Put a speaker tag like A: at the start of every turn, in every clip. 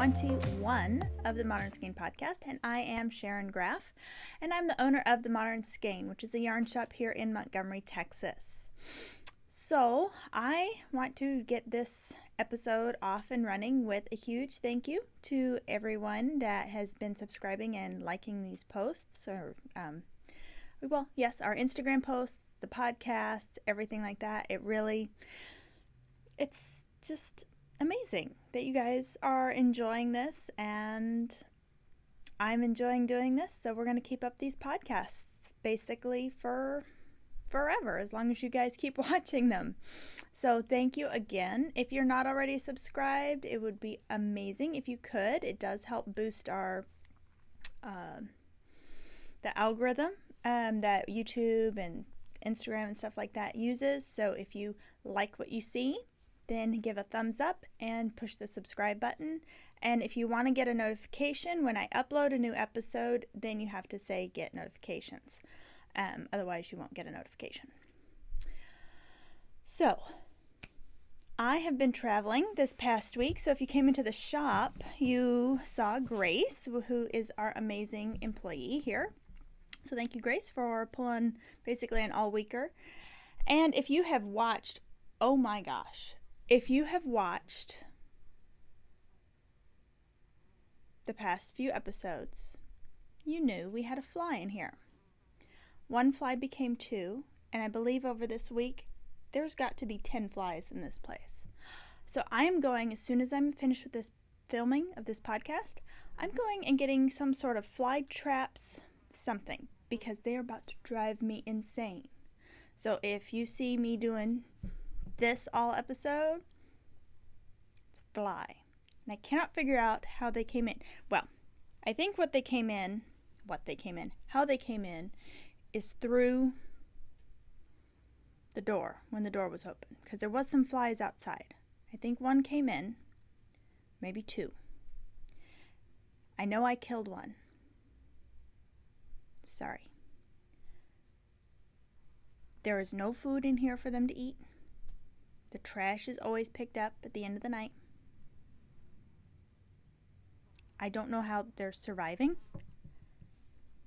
A: 21 of the Modern Skein podcast, and I am Sharon Graff, and I'm the owner of the Modern Skein, which is a yarn shop here in Montgomery, Texas. So I want to get this episode off and running with a huge thank you to everyone that has been subscribing and liking these posts, or our Instagram posts, the podcasts, everything like that. It's just amazing that you guys are enjoying this, and I'm enjoying doing this, so we're going to keep up these podcasts basically for forever, as long as you guys keep watching them. So thank you again. If you're not already subscribed, it would be amazing if you could. It does help boost our the algorithm that YouTube and Instagram and stuff like that uses. So if you like what you see, then give a thumbs up and push the subscribe button. And if you want to get a notification when I upload a new episode, then you have to say get notifications. Otherwise you won't get a notification. So I have been traveling this past week. So if you came into the shop, you saw Grace, who is our amazing employee here. So thank you, Grace, for pulling basically an all-weeker. And if you have watched, oh my gosh, if you have watched the past few episodes, you knew we had a fly in here. One fly became two, and I believe over this week, there's got to be 10 flies in this place. So I am going, as soon as I'm finished with this filming of this podcast, I'm going and getting some sort of fly traps, something, because they're about to drive me insane. So if you see me doing this all episode, it's fly. And I cannot figure out how they came in. Well, I think how they came in is through the door, when the door was open, because there was some flies outside. I think one came in, maybe two. I know I killed one. Sorry. There is no food in here for them to eat. The trash is always picked up at the end of the night. I don't know how they're surviving.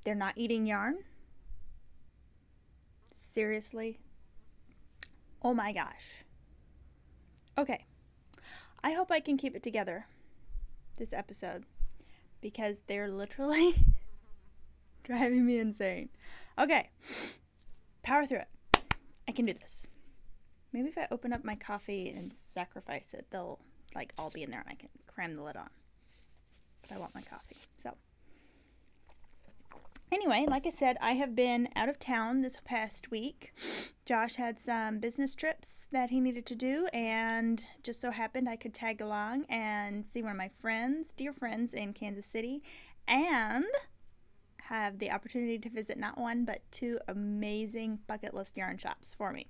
A: They're not eating yarn. Seriously. Oh my gosh. Okay. I hope I can keep it together this episode, because they're literally driving me insane. Okay. Power through it. I can do this. Maybe if I open up my coffee and sacrifice it, they'll all be in there and I can cram the lid on. But I want my coffee. So anyway, like I said, I have been out of town this past week. Josh had some business trips that he needed to do, and just so happened I could tag along and see one of my dear friends in Kansas City, and have the opportunity to visit not one but two amazing bucket list yarn shops for me.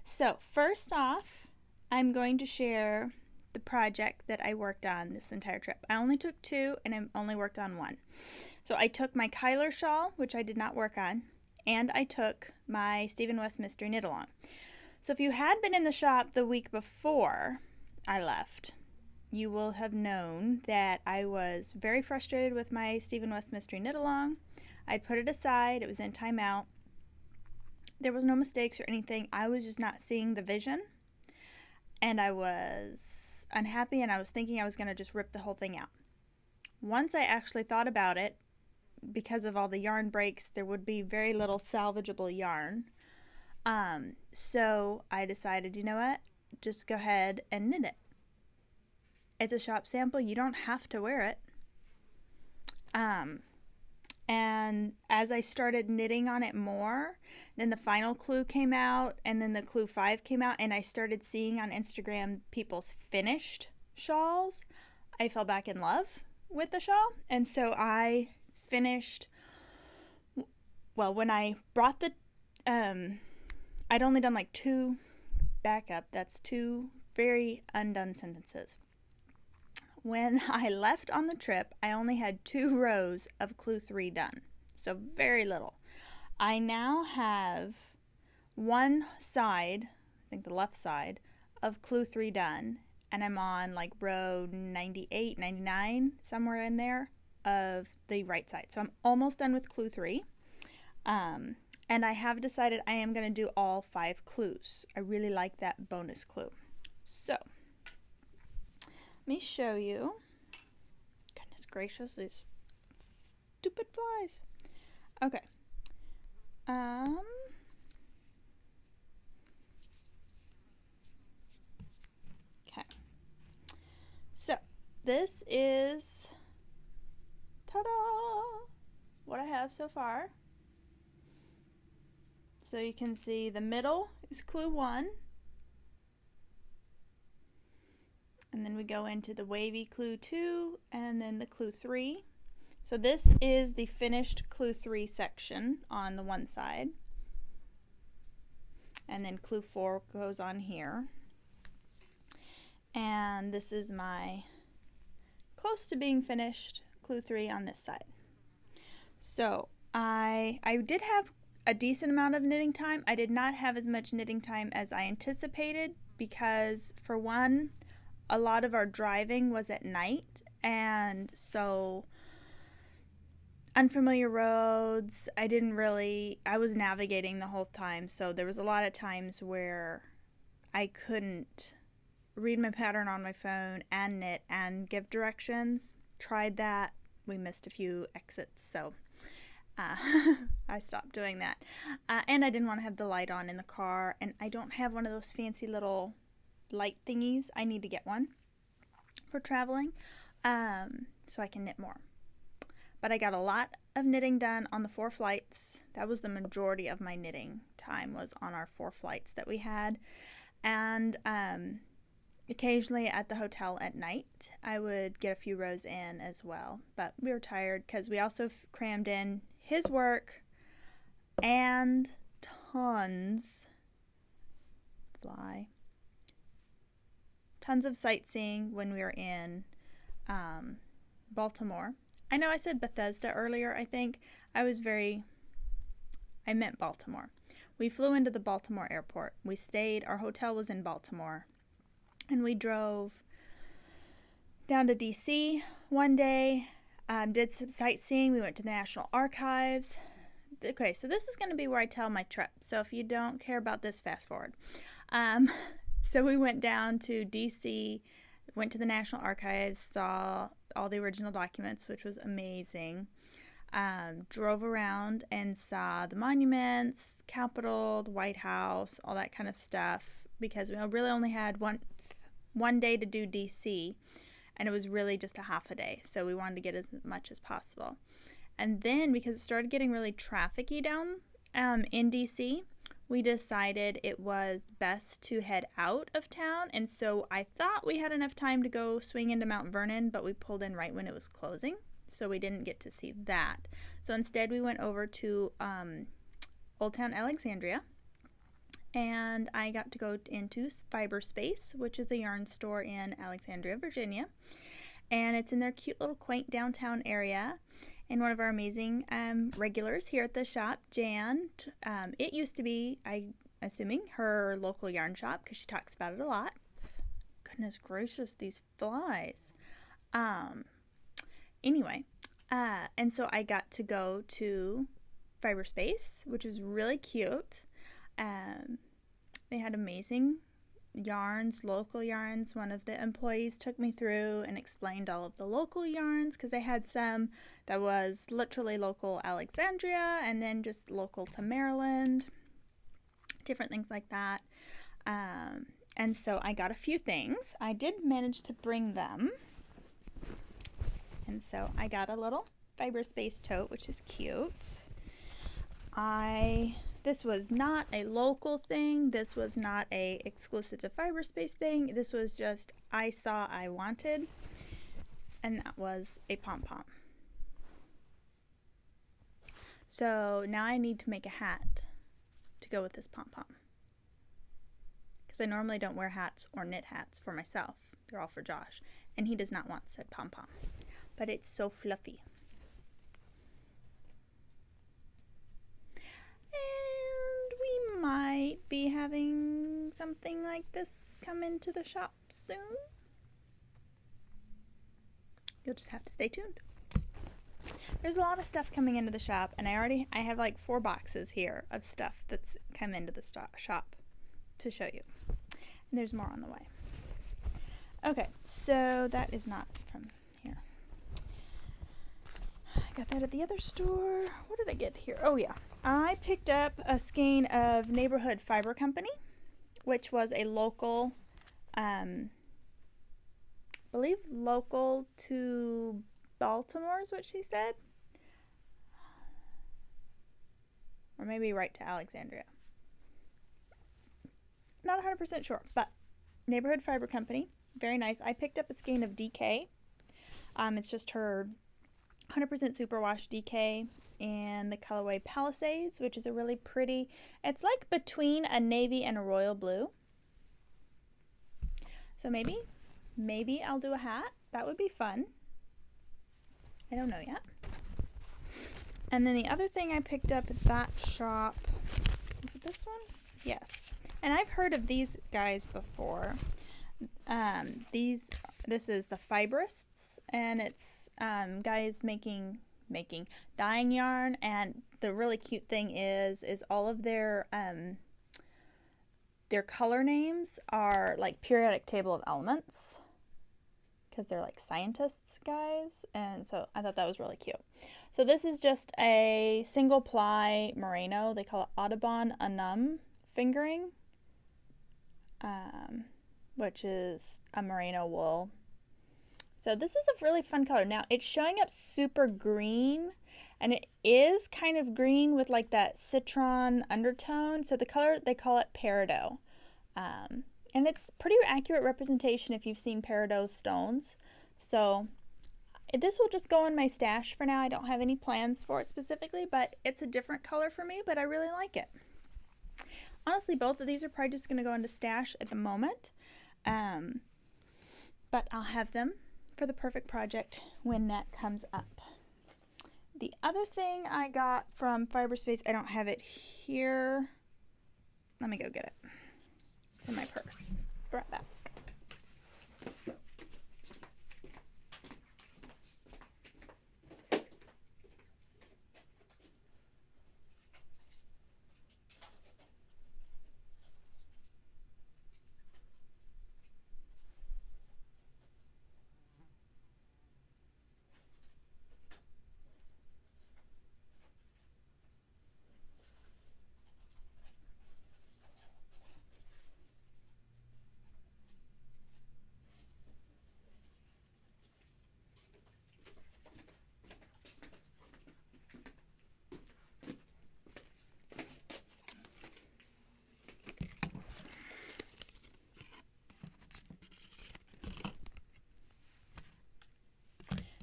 A: So first off, I'm going to share the project that I worked on this entire trip. I only took two, and I only worked on one. So I took my Kyler shawl, which I did not work on, and I took my Stephen West Mystery knit along. So if you had been in the shop the week before I left, you will have known that I was very frustrated with my Stephen West Mystery knit along. I'd put it aside. It was in timeout. There was no mistakes or anything. I was just not seeing the vision, and I was unhappy, and I was thinking I was going to just rip the whole thing out. Once I actually thought about it, because of all the yarn breaks, there would be very little salvageable yarn. So I decided, you know what? Just go ahead and knit it. It's a shop sample. You don't have to wear it. And as I started knitting on it more, then the final clue came out, and then the clue 5 came out, and I started seeing on Instagram people's finished shawls. I fell back in love with the shawl, and so I finished, well, when I brought the, I'd only done two, that's two very undone sentences. When I left on the trip, I only had 2 rows of clue 3 done, so very little. I now have one side, I think the left side, of clue 3 done, and I'm on like row 98, 99, somewhere in there of the right side. So I'm almost done with clue 3. And I have decided I am going to do all 5 clues. I really like that bonus clue. So, let me show you. Goodness gracious, these stupid flies. Okay. Okay. So, this is, ta-da, what I have so far. So you can see the middle is clue 1. And then we go into the wavy clue 2 and then the clue 3. So this is the finished clue 3 section on the one side. And then clue 4 goes on here. And this is my close to being finished clue 3 on this side. So I did have a decent amount of knitting time. I did not have as much knitting time as I anticipated because, for one, a lot of our driving was at night, and so unfamiliar roads, I was navigating the whole time, so there was a lot of times where I couldn't read my pattern on my phone and knit and give directions. Tried that. We missed a few exits, so I stopped doing that. And I didn't want to have the light on in the car, and I don't have one of those fancy little light thingies. I need to get one for traveling, so I can knit more. But I got a lot of knitting done on the 4 flights. That was the majority of my knitting time, was on our 4 flights that we had. And occasionally at the hotel at night, I would get a few rows in as well. But we were tired because we also crammed in his work and tons of sightseeing when we were in Baltimore. I know I said Bethesda earlier, I think. I meant Baltimore. We flew into the Baltimore airport. We stayed, our hotel was in Baltimore, and we drove down to DC one day, did some sightseeing. We went to the National Archives. Okay, so this is going to be where I tell my trip. So if you don't care about this, fast forward. So we went down to DC, went to the National Archives, saw all the original documents, which was amazing. Drove around and saw the monuments, Capitol, the White House, all that kind of stuff, because we really only had one day to do DC, and it was really just a half a day, so we wanted to get as much as possible. And then, because it started getting really trafficy down in DC, we decided it was best to head out of town, and so I thought we had enough time to go swing into Mount Vernon, but we pulled in right when it was closing, so we didn't get to see that. So instead we went over to Old Town Alexandria, and I got to go into Fiber Space, which is a yarn store in Alexandria, Virginia, and it's in their cute little quaint downtown area. And one of our amazing regulars here at the shop, Jan, it used to be, I'm assuming, her local yarn shop, because she talks about it a lot. Goodness gracious, these flies. Anyway, and so I got to go to Fiber Space, which was really cute. They had amazing yarns, local yarns. One of the employees took me through and explained all of the local yarns, because they had some that was literally local Alexandria and then just local to Maryland, different things like that. And so I got a few things. I did manage to bring them. And so I got a little Fiber Space tote, which is cute. This was not a local thing. This was not a exclusive to Fiber Space thing. This was just I wanted, and that was a pom-pom. So now I need to make a hat to go with this pom-pom, because I normally don't wear hats or knit hats for myself. They're all for Josh, and he does not want said pom-pom. But it's so fluffy. Might be having something like this come into the shop soon. You'll just have to stay tuned. There's a lot of stuff coming into the shop, and I have like 4 boxes here of stuff that's come into the shop to show you. And there's more on the way. Okay, so that is not from here. I got that at the other store. What did I get here? Oh yeah, I picked up a skein of Neighborhood Fiber Company, which was a local, believe local to Baltimore is what she said. Or maybe right to Alexandria. Not 100% sure, but Neighborhood Fiber Company, very nice. I picked up a skein of DK. It's just her 100% superwash DK in the colorway Palisades, which is a really pretty, it's like between a navy and a royal blue. So maybe I'll do a hat. That would be fun. I don't know yet. And then the other thing I picked up at that shop, is it this one? Yes. And I've heard of these guys before. This is the Fiberists, and it's guys making dyeing yarn, and the really cute thing is all of their color names are like periodic table of elements, because they're like scientists guys, and so I thought that was really cute. So this is just a single ply merino. They call it Audubon Anum fingering, which is a merino wool. So this was a really fun color. Now it's showing up super green, and it is kind of green with like that citron undertone. So the color, they call it peridot. And it's pretty accurate representation if you've seen peridot stones. So this will just go in my stash for now. I don't have any plans for it specifically, but it's a different color for me, but I really like it. Honestly, both of these are probably just going to go into stash at the moment. But I'll have them for the perfect project when that comes up. The other thing I got from Fiberspace, I don't have it here. Let me go get it. It's in my purse. Be right back.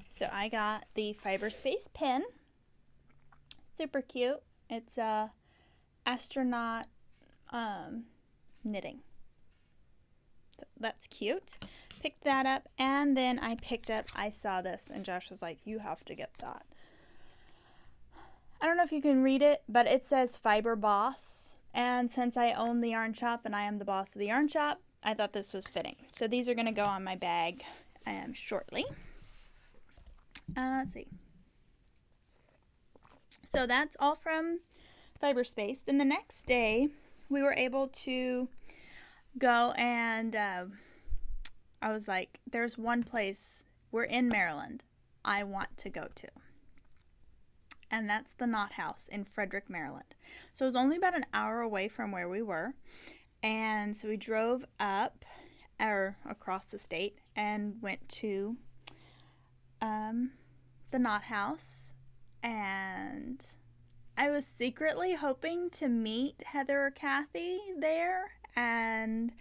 A: So I got the Fiberspace pin. Super cute. It's a astronaut knitting. So that's cute. Picked that up, and then I saw this, and Josh was like, you have to get that. I don't know if you can read it, but it says Fiber Boss. And since I own the yarn shop and I am the boss of the yarn shop, I thought this was fitting. So these are going to go on my bag shortly. Let's see. So that's all from Fiberspace. Then the next day, we were able to go and I was like, there's one place, we're in Maryland, I want to go to. And that's the Knot House in Frederick, Maryland. So it was only about an hour away from where we were. And so we drove up or across the state and went to the Knot House, and I was secretly hoping to meet Heather or Kathy there. And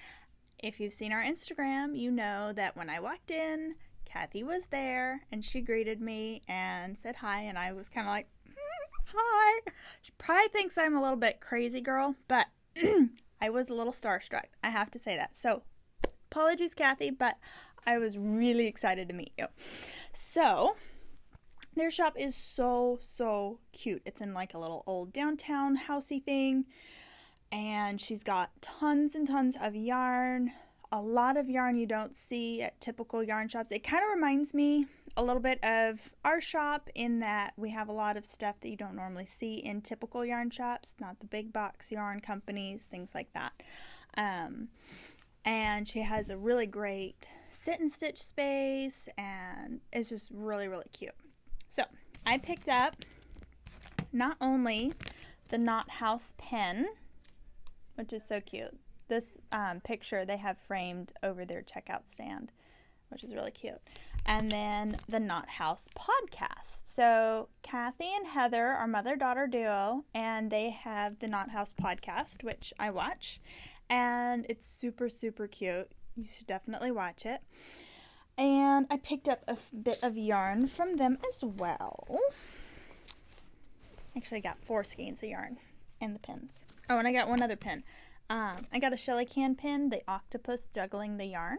A: if you've seen our Instagram, you know that when I walked in, Kathy was there, and she greeted me and said hi, and I was kind of like, hi. She probably thinks I'm a little bit crazy girl, but I was a little starstruck. I have to say that. So apologies, Kathy, but I was really excited to meet you. So their shop is so cute. It's in like a little old downtown housey thing, and she's got tons and tons of yarn. A lot of yarn you don't see at typical yarn shops. It kind of reminds me a little bit of our shop in that we have a lot of stuff that you don't normally see in typical yarn shops, not the big box yarn companies, things like that. And she has a really great sit and stitch space, and it's just really, really cute. So I picked up not only the Knot House pen, which is so cute. This picture they have framed over their checkout stand, which is really cute. And then the Knot House podcast. So Kathy and Heather are mother-daughter duo, and they have the Knot House podcast, which I watch. And it's super, super cute. You should definitely watch it. And I picked up a bit of yarn from them as well. Actually, I got 4 skeins of yarn and the pins. Oh, and I got one other pin. I got a Shelly Can pin, the octopus juggling the yarn.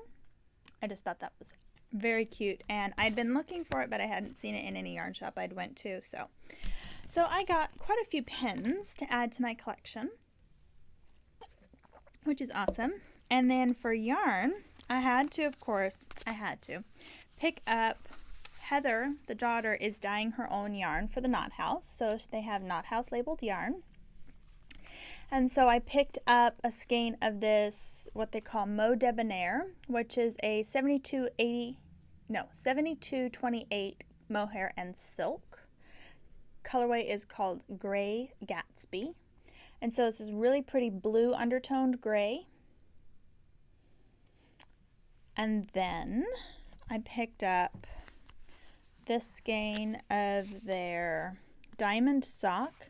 A: I just thought that was very cute, and I'd been looking for it, but I hadn't seen it in any yarn shop I'd went to. So I got quite a few pins to add to my collection, which is awesome. And then for yarn, I had to pick up. Heather, the daughter, is dyeing her own yarn for the Knot House, so they have Knot House labeled yarn. And so I picked up a skein of this, what they call Mauve Debonair, which is a 7228 mohair and silk. Colorway is called Gray Gatsby. And so this is really pretty blue undertoned gray. And then I picked up this skein of their Diamond Sock,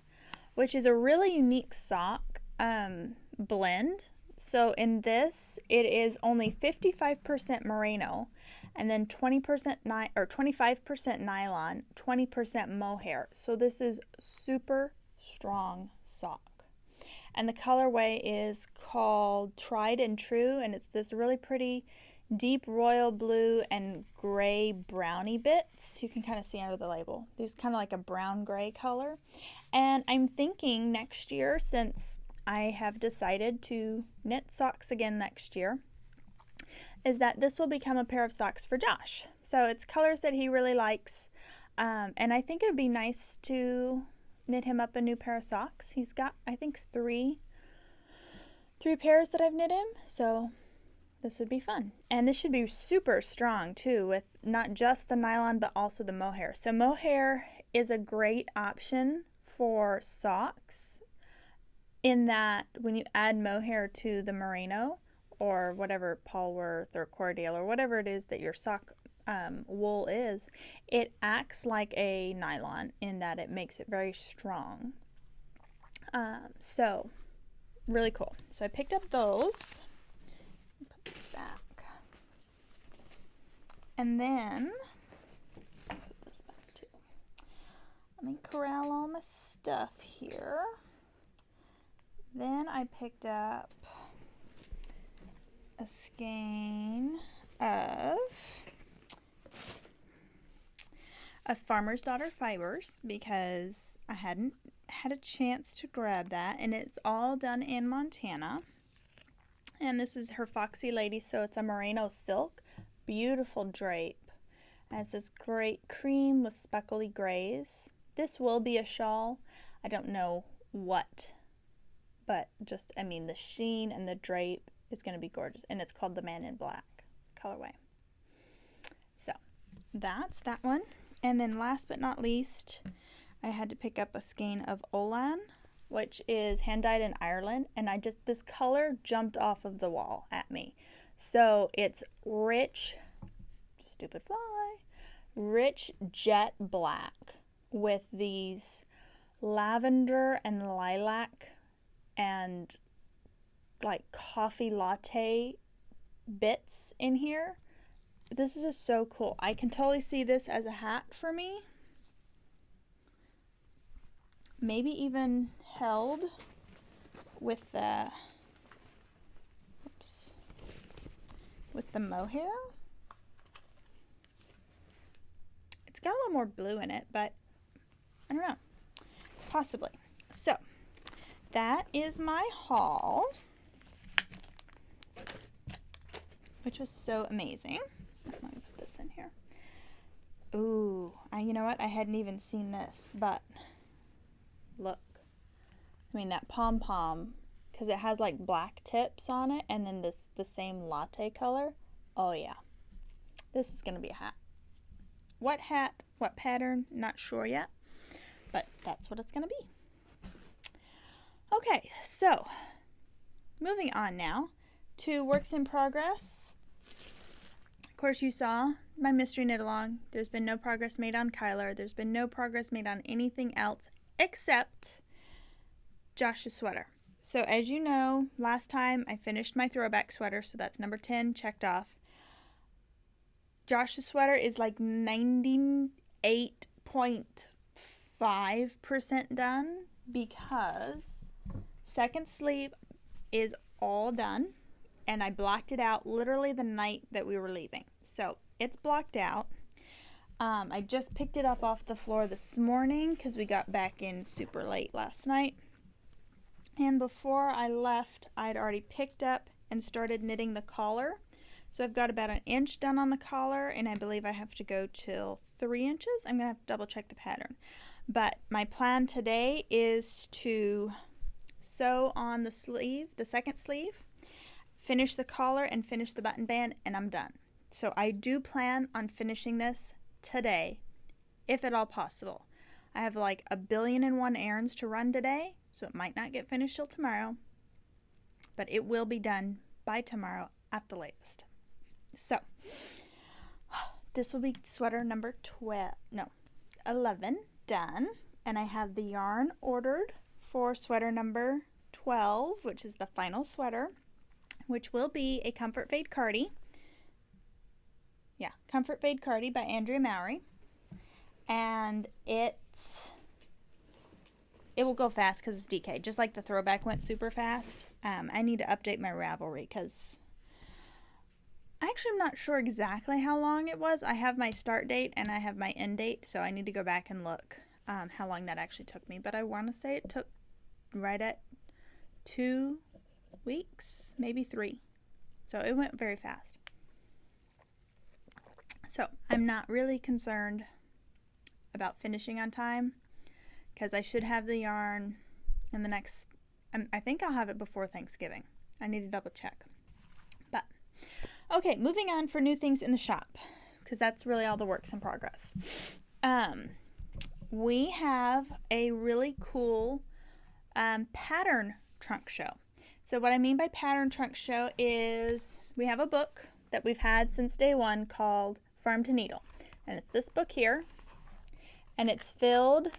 A: which is a really unique sock blend. So in this, it is only 55% merino, and then 25% nylon, 20% mohair. So this is super strong sock. And the colorway is called Tried and True, and it's this really pretty deep royal blue and gray brownie bits. You can kind of see under the label. These kind of like a brown gray color. And I'm thinking next year, since I have decided to knit socks again next year, is that this will become a pair of socks for Josh. So it's colors that he really likes. And I think it would be nice to knit him up a new pair of socks. He's got, I think, three pairs that I've knit him. So this would be fun. And this should be super strong too, with not just the nylon but also the mohair. So mohair is a great option for socks in that when you add mohair to the merino or whatever Polworth or Cordale or whatever it is that your sock wool is, it acts like a nylon in that it makes it very strong. So really cool. So I picked up those. Put this back. And then put this back too. Let me corral all my stuff here. Then I picked up a skein of Farmer's Daughter fibers because I hadn't had a chance to grab that, and it's all done in Montana. And this is her Foxy Lady, so it's a merino silk, beautiful drape. It has this great cream with speckly grays. This will be a shawl. I don't know what, but just, I mean, the sheen and the drape is going to be gorgeous. And it's called the Man in Black colorway. So that's that one. And then last but not least, I had to pick up a skein of Olan, which is hand dyed in Ireland, and this color jumped off of the wall at me. So it's rich, stupid fly, rich jet black with these lavender and lilac and like coffee latte bits in here. This is just so cool. I can totally see this as a hat for me. Maybe even held with the mohair. It's got a little more blue in it, but I don't know. Possibly. So that is my haul, which was so amazing. Let me put this in here. Ooh, you know what? I hadn't even seen this, but look. I mean, that pom-pom, because it has like black tips on it, and then the same latte color. Oh yeah, this is gonna be a hat. What hat, what pattern, not sure yet, but that's what it's gonna be. Okay, so moving on now to works in progress. Of course, you saw my mystery knit along. There's been no progress made on Kyler. There's been no progress made on anything else except Josh's sweater. So as you know, last time I finished my throwback sweater, so that's number 10 checked off. Josh's sweater is like 98.5% done because second sleeve is all done, and I blocked it out literally the night that we were leaving. So it's blocked out. I just picked it up off the floor this morning because we got back in super late last night. And before I left, I'd already picked up and started knitting the collar. So I've got about 1 inch done on the collar, and I believe I have to go till 3 inches. I'm going to have to double check the pattern. But my plan today is to sew on the sleeve, the second sleeve, finish the collar, and finish the button band, and I'm done. So I do plan on finishing this today, if at all possible. I have like 1,000,000,001 errands to run today, so it might not get finished till tomorrow, but it will be done by tomorrow at the latest. So this will be sweater number 11 done, and I have the yarn ordered for sweater number 12, which is the final sweater, which will be a Comfort Fade Cardi. Yeah, Comfort Fade Cardi by Andrea Mowry. And it will go fast because it's DK, just like the throwback went super fast. I need to update my Ravelry because I actually am not sure exactly how long it was. I have my start date and I have my end date, so I need to go back and look how long that actually took me. But I want to say it took right at 2 weeks, maybe 3. So it went very fast. So I'm not really concerned about finishing on time because I should have the yarn in the next, I think I'll have it before Thanksgiving. I need to double check. But okay, moving on for new things in the shop because that's really all the works in progress. We have a really cool pattern trunk show. So what I mean by pattern trunk show is we have a book that we've had since day one called Farm to Needle. And it's this book here. And it's filled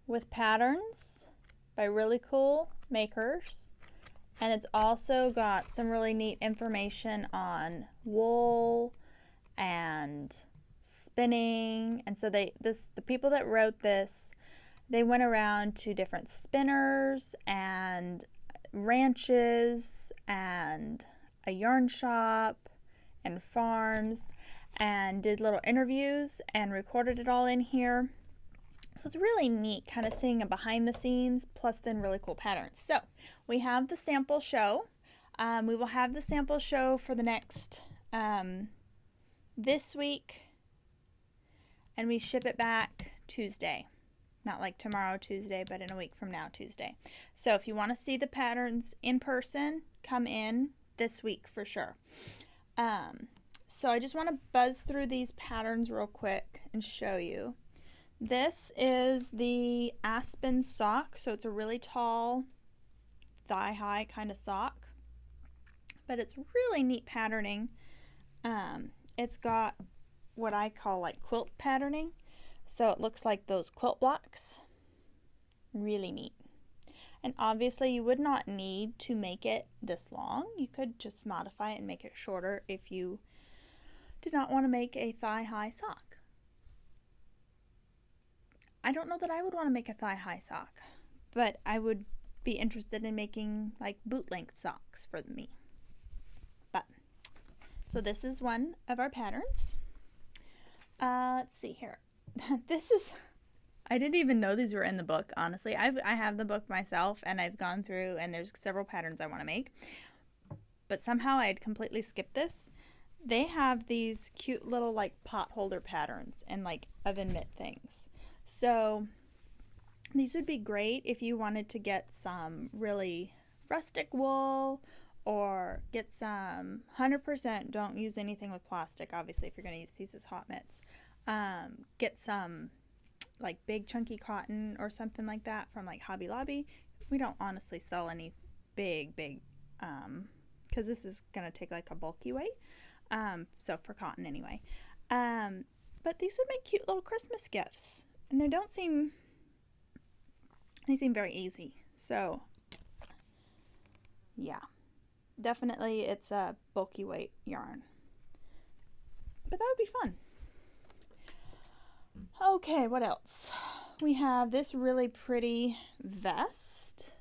A: with patterns by really cool makers. And it's also got some really neat information on wool and spinning. And so the people that wrote this, they went around to different spinners and ranches and a yarn shop and farms and did little interviews and recorded it all in here. So it's really neat kind of seeing a behind the scenes plus then really cool patterns. So we have the sample show. We will have the sample show for the next this week, and we ship it back Tuesday. Not like tomorrow Tuesday, but in a week from now Tuesday. So if you want to see the patterns in person, come in this week for sure. So I just want to buzz through these patterns real quick and show you. This is the Aspen sock, so it's a really tall, thigh-high kind of sock, but it's really neat patterning. It's got what I call like quilt patterning, so it looks like those quilt blocks. Really neat. And obviously you would not need to make it this long. You could just modify it and make it shorter if you did not want to make a thigh-high sock. I don't know that I would want to make a thigh-high sock, but I would be interested in making like boot-length socks for me. But so this is one of our patterns. Let's see here. This is, I didn't even know these were in the book, honestly. I have the book myself, and I've gone through, and there's several patterns I want to make. But somehow I had completely skipped this. they have these cute little like pot holder patterns and like oven mitt things. So these would be great if you wanted to get some really rustic wool or get some 100%, don't use anything with plastic, obviously, if you're going to use these as hot mitts. Get some like big chunky cotton or something like that from like Hobby Lobby. We don't honestly sell any big, because this is going to take like a bulky weight. So for cotton anyway. But these would make cute little Christmas gifts. And they seem very easy. So yeah, definitely it's a bulky weight yarn. But that would be fun. Okay, what else? We have this really pretty vest.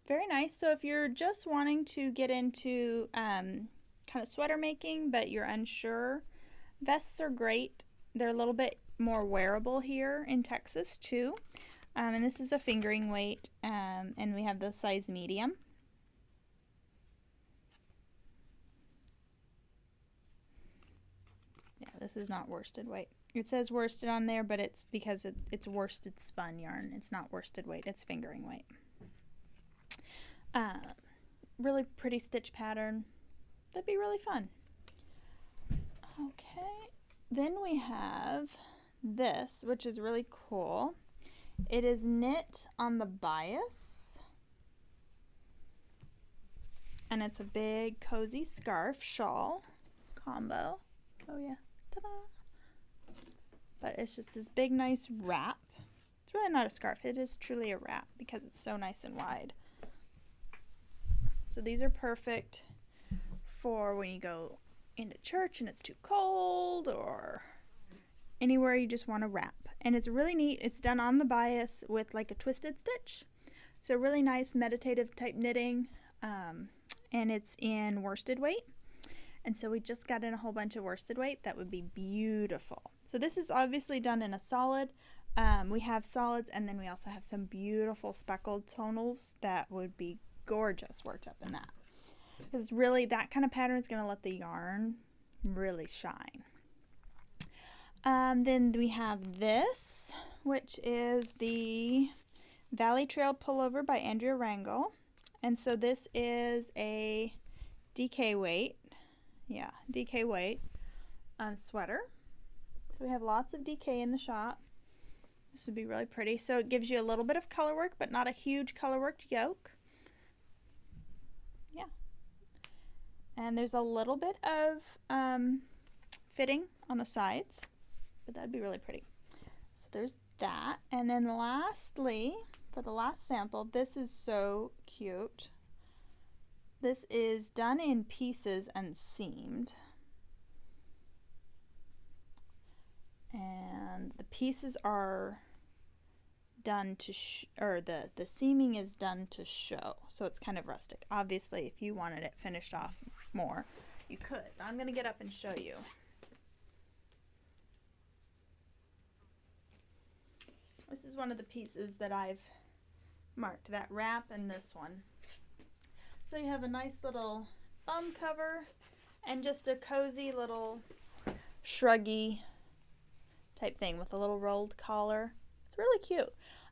A: Very nice. So if you're just wanting to get into kind of sweater making, but you're unsure, vests are great. They're a little bit more wearable here in Texas too. And this is a fingering weight, and we have the size medium. Yeah, this is not worsted weight. It says worsted on there, but it's because it's worsted spun yarn. It's not worsted weight, it's fingering weight. Really pretty stitch pattern. That'd be really fun. Okay, then we have this, which is really cool. It is knit on the bias, and it's a big cozy scarf shawl combo. Oh yeah, ta-da! But it's just this big nice wrap. It's really not a scarf, it is truly a wrap because it's so nice and wide. So these are perfect for when you go into church and it's too cold, or anywhere you just want to wrap. And it's really neat. It's done on the bias with like a twisted stitch. So really nice meditative type knitting. And it's in worsted weight. And so we just got in a whole bunch of worsted weight. That would be beautiful. So this is obviously done in a solid. We have solids, and then we also have some beautiful speckled tonals that would be gorgeous worked up in that. Because really that kind of pattern is going to let the yarn really shine. Then we have this, which is the Valley Trail Pullover by Andrea Rangel. And so this is a DK weight. Yeah, DK weight sweater. So we have lots of DK in the shop. This would be really pretty. So it gives you a little bit of color work, but not a huge color worked yoke. Yeah. And there's a little bit of fitting on the sides, but that'd be really pretty. So there's that. And then lastly, for the last sample, this is so cute. This is done in pieces and seamed. And the pieces are done to the seaming is done to show, so it's kind of rustic. Obviously, if you wanted it finished off more, you could. I'm going to get up and show you. This is one of the pieces that I've marked, that wrap and this one. So you have a nice little bum cover and just a cozy little shruggy type thing with a little rolled collar. It's really cute.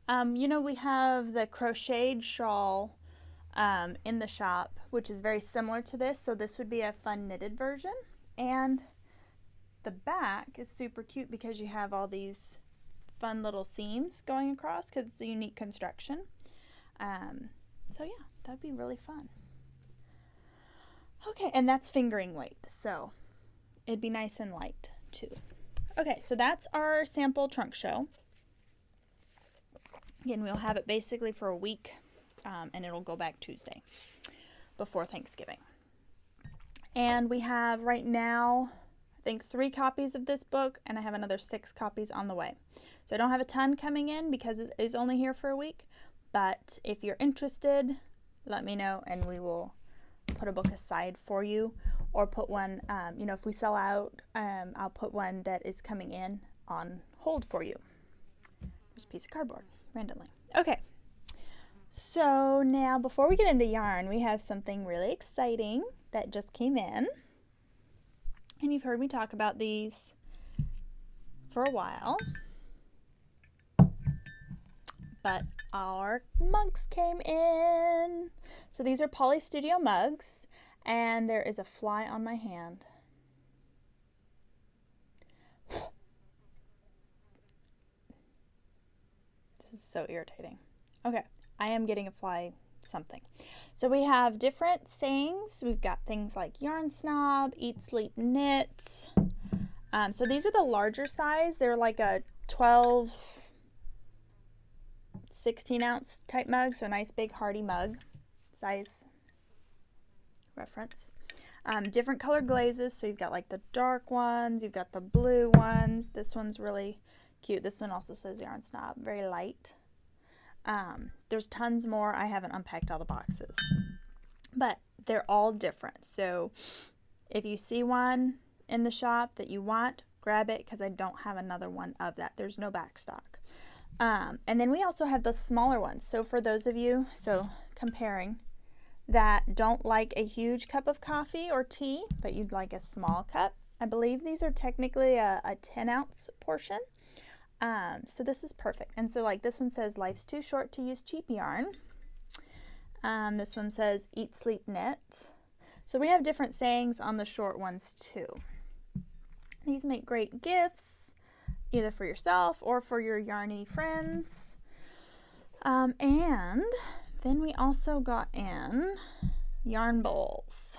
A: You know, we have the crocheted shawl in the shop, which is very similar to this. So this would be a fun knitted version. And the back is super cute because you have all these fun little seams going across because it's a unique construction. So yeah, that'd be really fun. Okay, and that's fingering weight, so it'd be nice and light too. Okay, so that's our sample trunk show. Again, we'll have it basically for a week, and it'll go back Tuesday before Thanksgiving. And we have right now, I think 3 copies of this book, and I have another 6 copies on the way. So I don't have a ton coming in because it is only here for a week, but if you're interested, let me know and we will put a book aside for you, or put one, you know, if we sell out, I'll put one that is coming in on hold for you. There's a piece of cardboard randomly. Okay, So now before we get into yarn, we have something really exciting that just came in. And you've heard me talk about these for a while. But our mugs came in. So these are Poly Studio mugs, and there is a fly on my hand. This is so irritating. Okay, I am getting a fly something. So we have different sayings. We've got things like yarn snob, eat, sleep, knit. So these are the larger size. They're like a 12, 16 ounce type mug. So a nice big hearty mug size reference. Different color glazes. So you've got like the dark ones. You've got the blue ones. This one's really cute. This one also says yarn snob. Very light. There's tons more. I haven't unpacked all the boxes, but they're all different. So if you see one in the shop that you want, grab it, because I don't have another one of that. There's no back stock. And then we also have the smaller ones. So for those of you, comparing, that don't like a huge cup of coffee or tea, but you'd like a small cup, I believe these are technically a 10 ounce portion. So this is perfect. And so like this one says, life's too short to use cheap yarn. This one says, eat, sleep, knit. So we have different sayings on the short ones too. These make great gifts, either for yourself or for your yarny friends. And then we also got in yarn bowls.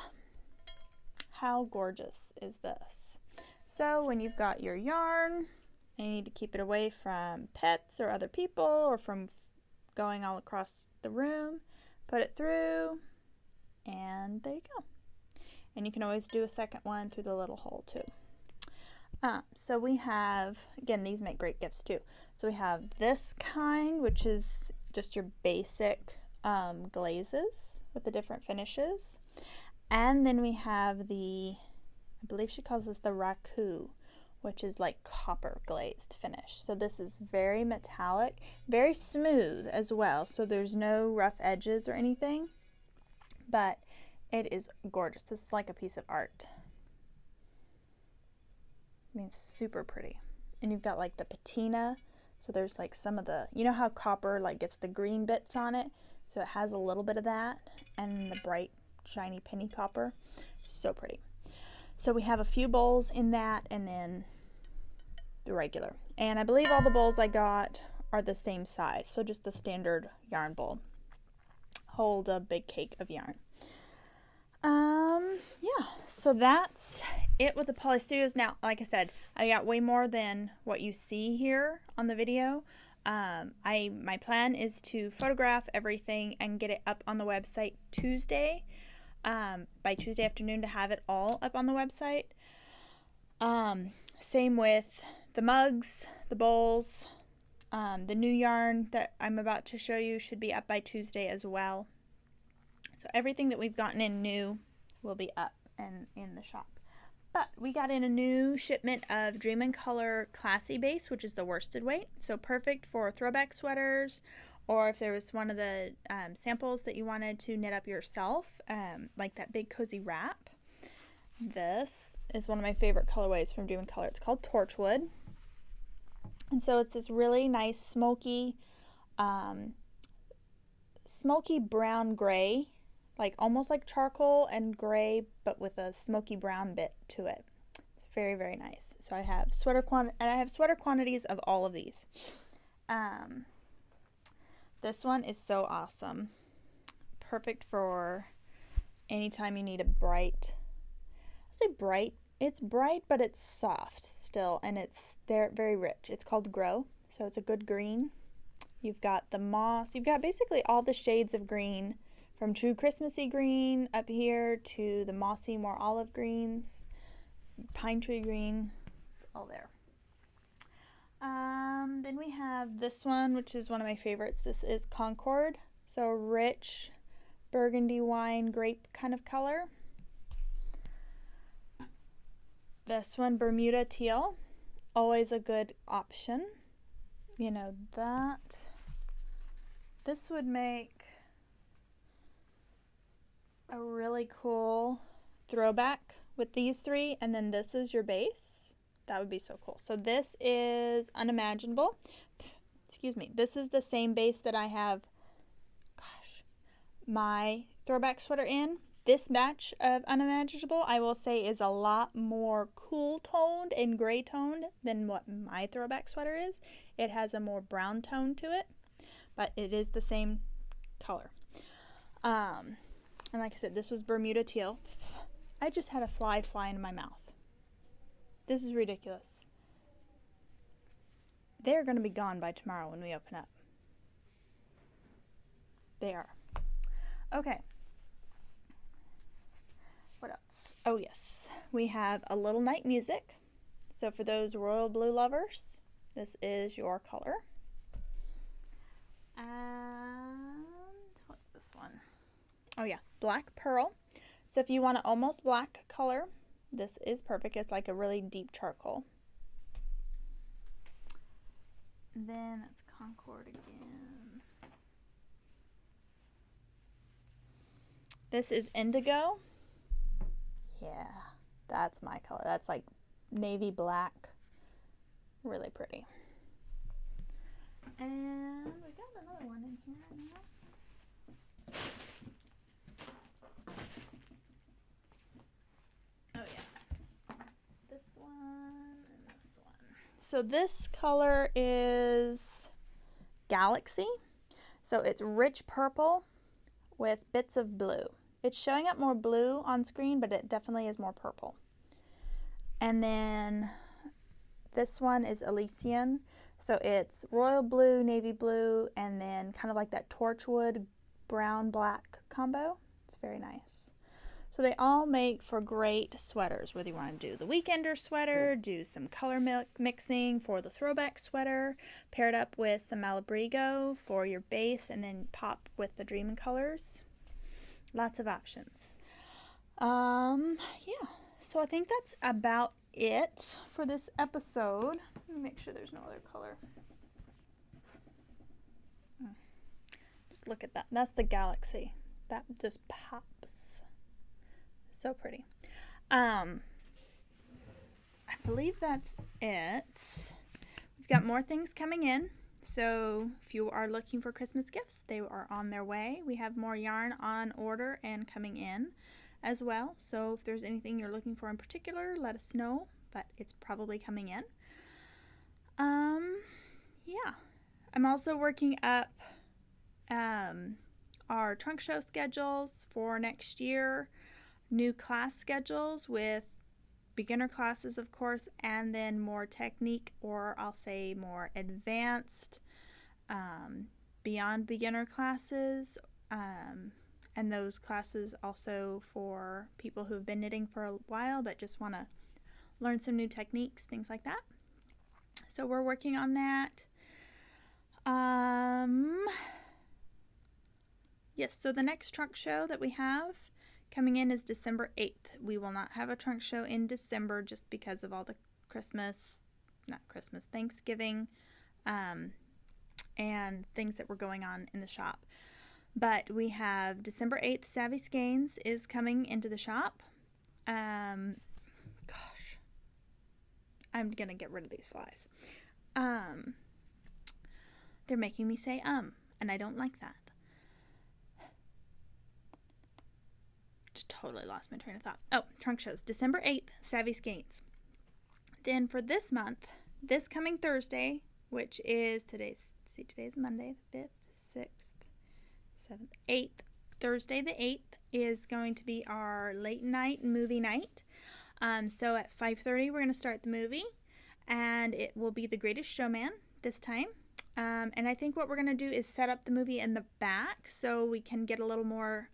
A: How gorgeous is this? So when you've got your yarn, and you need to keep it away from pets or other people or from going all across the room, put it through, and there you go. And you can always do a second one through the little hole too. So we have, again, these make great gifts too. So we have this kind, which is just your basic glazes with the different finishes. And then we have the, I believe she calls this the raku, which is like copper glazed finish. So this is very metallic, very smooth as well. So there's no rough edges or anything, but it is gorgeous. This is like a piece of art. I mean, super pretty. And you've got like the patina. So there's like some of the, you know how copper like gets the green bits on it? So it has a little bit of that, and the bright shiny penny copper. So pretty. So we have a few bowls in that, and then the regular. And I believe all the bowls I got are the same size. So just the standard yarn bowl. Hold a big cake of yarn. Yeah, so that's it with the Poly Studios. Now, like I said, I got way more than what you see here on the video. My plan is to photograph everything and get it up on the website Tuesday, by Tuesday afternoon, to have it all up on the website. Same with the mugs, the bowls, the new yarn that I'm about to show you should be up by Tuesday as well. So everything that we've gotten in new will be up and in the shop. But we got in a new shipment of Dream in Color Classy Base, which is the worsted weight. So perfect for throwback sweaters, or if there was one of the samples that you wanted to knit up yourself, like that big cozy wrap. This is one of my favorite colorways from Dream in Color. It's called Torchwood. And so it's this really nice smoky brown gray, like almost like charcoal and gray, but with a smoky brown bit to it. It's very, very nice. So I have sweater quantities of all of these. This one is so awesome. Perfect for anytime you need a bright, I say bright, it's bright, but it's soft still, and it's very rich. It's called Grow, so it's a good green. You've got the moss. You've got basically all the shades of green, from true Christmassy green up here to the mossy, more olive greens, pine tree green, all there. Then we have this one, which is one of my favorites. This is Concord, so rich burgundy wine grape kind of color. This one, Bermuda Teal, always a good option. You know that. This would make really cool throwback with these three, and then this is your base, that would be so cool. So this is Unimaginable. Excuse me. This is the same base that I have, my throwback sweater in. This batch of Unimaginable, I will say, is a lot more cool toned and gray toned than what my throwback sweater is. It has a more brown tone to it, but it is the same color. And like I said, this was Bermuda teal. I just had a fly into my mouth. This is ridiculous. They're going to be gone by tomorrow when we open up. They are. Okay. What else? Oh, yes. We have A Little Night Music. So for those royal blue lovers, this is your color. And what's this one? Oh, yeah. Black Pearl. So if you want an almost black color, this is perfect. It's like a really deep charcoal. Then it's Concord again. This is Indigo. Yeah, that's my color. That's like navy black. Really pretty. And we got another one in here now. Oh yeah. This one and this one. So this color is Galaxy. So it's rich purple with bits of blue. It's showing up more blue on screen, but it definitely is more purple. And then this one is Elysian. So it's royal blue, navy blue, and then kind of like that torchwood brown-black combo. It's very nice. So they all make for great sweaters, whether you want to do the weekender sweater, do some color mixing for the throwback sweater, pair it up with some Malabrigo for your base, and then pop with the Dreamin' colors. Lots of options. Yeah, so I think that's about it for this episode. Let me make sure there's no other color. Just look at that. That's the Galaxy. That just pops. So pretty. I believe that's it. We've got more things coming in. So if you are looking for Christmas gifts, they are on their way. We have more yarn on order and coming in as well. So if there's anything you're looking for in particular, let us know, but it's probably coming in. Yeah. I'm also working up our trunk show schedules for next year, new class schedules with beginner classes, of course, and then more technique, or I'll say more advanced, beyond beginner classes, and those classes also for people who've been knitting for a while but just want to learn some new techniques, things like that. So we're working on that. Yes, so the next trunk show that we have coming in is December 8th. We will not have a trunk show in December just because of all the Thanksgiving, and things that were going on in the shop. But we have December 8th, Savvy Skeins is coming into the shop. I'm going to get rid of these flies. They're making me say, and I don't like that. Just totally lost my train of thought. Oh, trunk shows. December 8th, Savvy Skeins. Then for this month, this coming Thursday, which is today's Monday, the 5th, 6th, 7th, 8th. Thursday the 8th is going to be our late night movie night. So at 5:30 we're going to start the movie, and it will be The Greatest Showman this time. And I think what we're going to do is set up the movie in the back so we can get a little more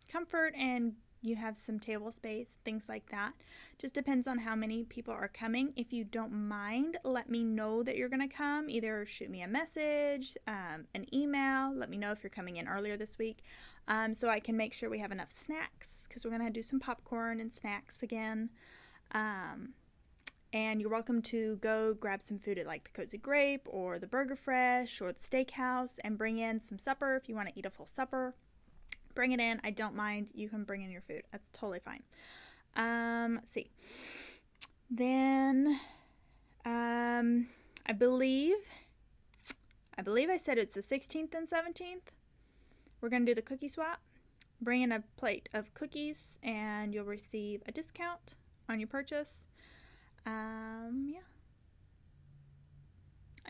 A: comfort, and you have some table space, things like that. Just depends on how many people are coming. If you don't mind, let me know that you're going to come. Either shoot me a message, an email, let me know if you're coming in earlier this week, so I can make sure we have enough snacks, because we're going to do some popcorn and snacks again. And you're welcome to go grab some food at like the Cozy Grape or the Burger Fresh or the Steakhouse and bring in some supper if you want to eat a full supper. Bring it in. I don't mind. You can bring in your food. That's totally fine. Let's see. Then, I believe I said it's the 16th and 17th. We're going to do the cookie swap. Bring in a plate of cookies and you'll receive a discount on your purchase. Yeah.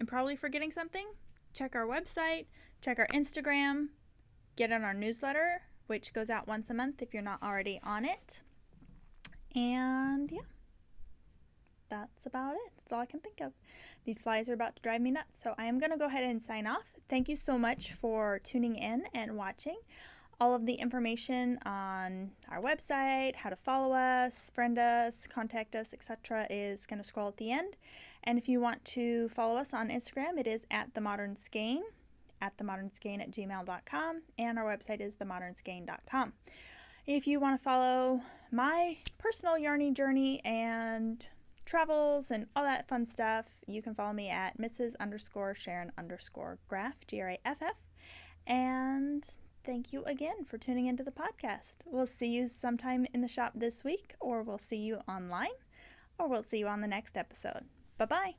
A: I'm probably forgetting something. Check our website, check our Instagram, get on our newsletter, which goes out once a month if you're not already on it. And yeah, that's about it. That's all I can think of. These flies are about to drive me nuts, so I am going to go ahead and sign off. Thank you so much for tuning in and watching. All of the information on our website, how to follow us, friend us, contact us, etc. is going to scroll at the end. And if you want to follow us on Instagram, it is @themodernskein, @themodernskein@gmail.com, and our website is themodernskein.com. If you want to follow my personal yarning journey and travels and all that fun stuff, you can follow me at Mrs._Sharon_Graff, Graff. And thank you again for tuning into the podcast. We'll see you sometime in the shop this week, or we'll see you online, or we'll see you on the next episode. Bye-bye.